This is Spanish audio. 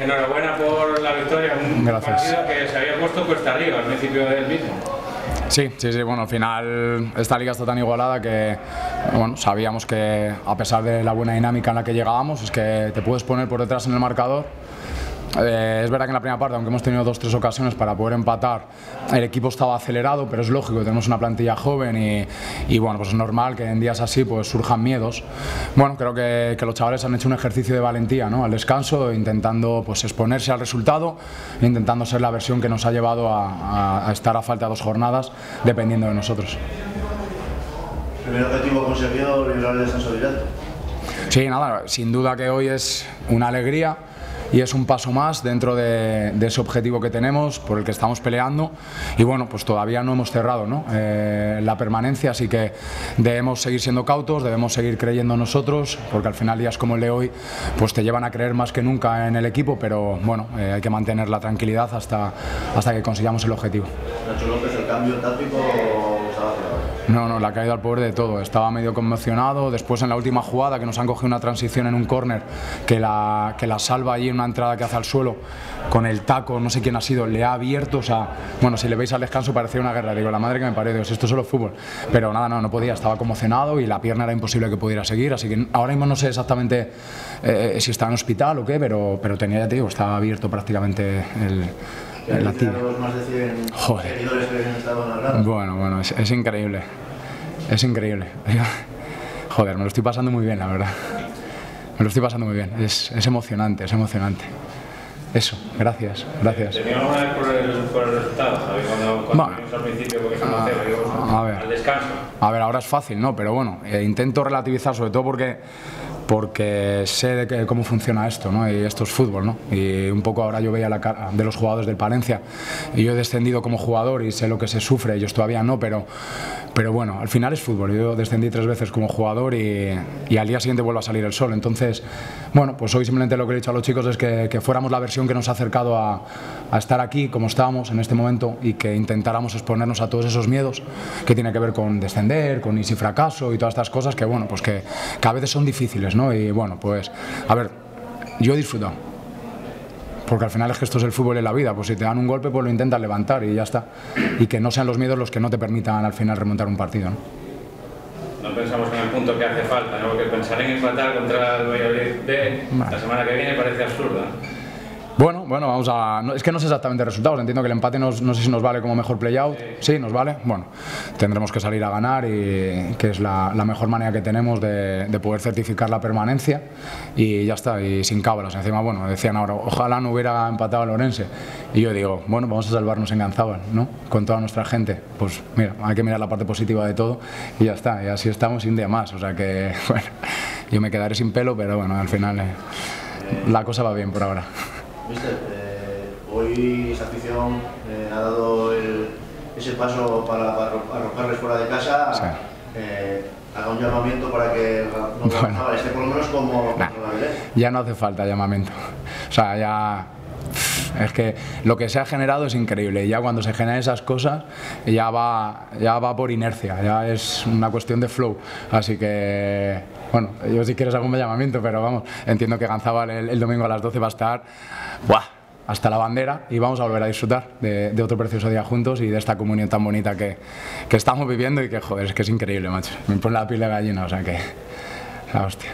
enhorabuena por la victoria, un partido que se había puesto cuesta arriba al principio del mismo. Sí, bueno, al final esta liga está tan igualada que bueno, sabíamos que a pesar de la buena dinámica en la que llegábamos, es que te puedes poner por detrás en el marcador. Es verdad que en la primera parte, aunque hemos tenido 2 o 3 ocasiones para poder empatar, el equipo estaba acelerado, pero es lógico, tenemos una plantilla joven y bueno, pues es normal que en días así pues surjan miedos. Bueno, creo que los chavales han hecho un ejercicio de valentía, ¿no? Al descanso, intentando pues exponerse al resultado, intentando ser la versión que nos ha llevado a estar a falta de 2 jornadas, dependiendo de nosotros. ¿Primer objetivo conseguido, librar el descenso directo? Sí, nada, sin duda que hoy es una alegría y es un paso más dentro de ese objetivo que tenemos, por el que estamos peleando, y bueno, pues todavía no hemos cerrado, ¿no? La permanencia, así que debemos seguir siendo cautos, debemos seguir creyendo en nosotros, porque al final días como el de hoy pues te llevan a creer más que nunca en el equipo, pero bueno, hay que mantener la tranquilidad hasta que consigamos el objetivo. Nacho López, ¿el cambio táctico estaba cerrado? No, le ha caído al pobre de todo, estaba medio conmocionado, después en la última jugada que nos han cogido una transición en un córner que la salva allí en una entrada que hace al suelo, con el taco, no sé quién ha sido, le ha abierto, o sea, bueno, si le veis al descanso parecía una guerra, digo, la madre que me parió, Dios, esto es solo fútbol, pero nada, no podía, estaba conmocionado y la pierna era imposible que pudiera seguir, así que ahora mismo no sé exactamente si está en hospital o qué, pero tenía, ya te digo, estaba abierto prácticamente la tibia. Más de 100 seguidores que han estado en la grada. Bueno, es increíble, es increíble. Joder, me lo estoy pasando muy bien, la verdad. Me lo estoy pasando muy bien, es emocionante, es emocionante. Eso, gracias. ¿Tenía alguna vez por el resultado, Javi, cuando vimos al principio, porque son 0, al descanso? A ver, ahora es fácil, ¿no? Pero bueno, intento relativizar, sobre todo porque sé cómo funciona esto, ¿no? Y esto es fútbol, ¿no? Y un poco ahora yo veía la cara de los jugadores del Palencia y yo he descendido como jugador y sé lo que se sufre, ellos todavía no, pero bueno, al final es fútbol. Yo descendí 3 veces como jugador y al día siguiente vuelve a salir el sol. Entonces, bueno, pues hoy simplemente lo que he dicho a los chicos es que fuéramos la versión que nos ha acercado a estar aquí como estábamos en este momento y que intentáramos exponernos a todos esos miedos que tiene que ver con descender, con y si fracaso y todas estas cosas que, bueno, pues que a veces son difíciles, ¿no? Y bueno, pues, a ver, yo he disfrutado. Porque al final es que esto es el fútbol y la vida, pues si te dan un golpe pues lo intentas levantar y ya está. Y que no sean los miedos los que no te permitan al final remontar un partido, ¿no? No pensamos en el punto que hace falta, ¿no? Porque pensar en empatar contra el Valladolid la semana que viene parece absurda. Bueno, vamos a... es que no sé exactamente resultados, entiendo que el empate no sé si nos vale como mejor play-out, sí, nos vale, bueno, tendremos que salir a ganar y que es la mejor manera que tenemos de poder certificar la permanencia y ya está, y sin cábalas. Encima, bueno, decían ahora, ojalá no hubiera empatado el Orense y yo digo, bueno, vamos a salvarnos en Ganzábal, ¿no? Con toda nuestra gente, pues mira, hay que mirar la parte positiva de todo y ya está, y así estamos sin día más, o sea que, bueno, yo me quedaré sin pelo, pero bueno, al final la cosa va bien por ahora. Mister, hoy esa afición ha dado ese paso para arrojarles fuera de casa. Sí. Haga un llamamiento para que no esté por lo menos como la ya no hace falta llamamiento. O sea, ya es que lo que se ha generado es increíble y ya cuando se generan esas cosas ya va por inercia, ya es una cuestión de flow. Así que, bueno, yo si quieres algún llamamiento, pero vamos, entiendo que Ganzábal el domingo a las 12 va a estar hasta la bandera y vamos a volver a disfrutar de otro precioso día juntos y de esta comunión tan bonita que estamos viviendo y que, joder, es que es increíble, macho. Me pone la piel de gallina, o sea que la hostia.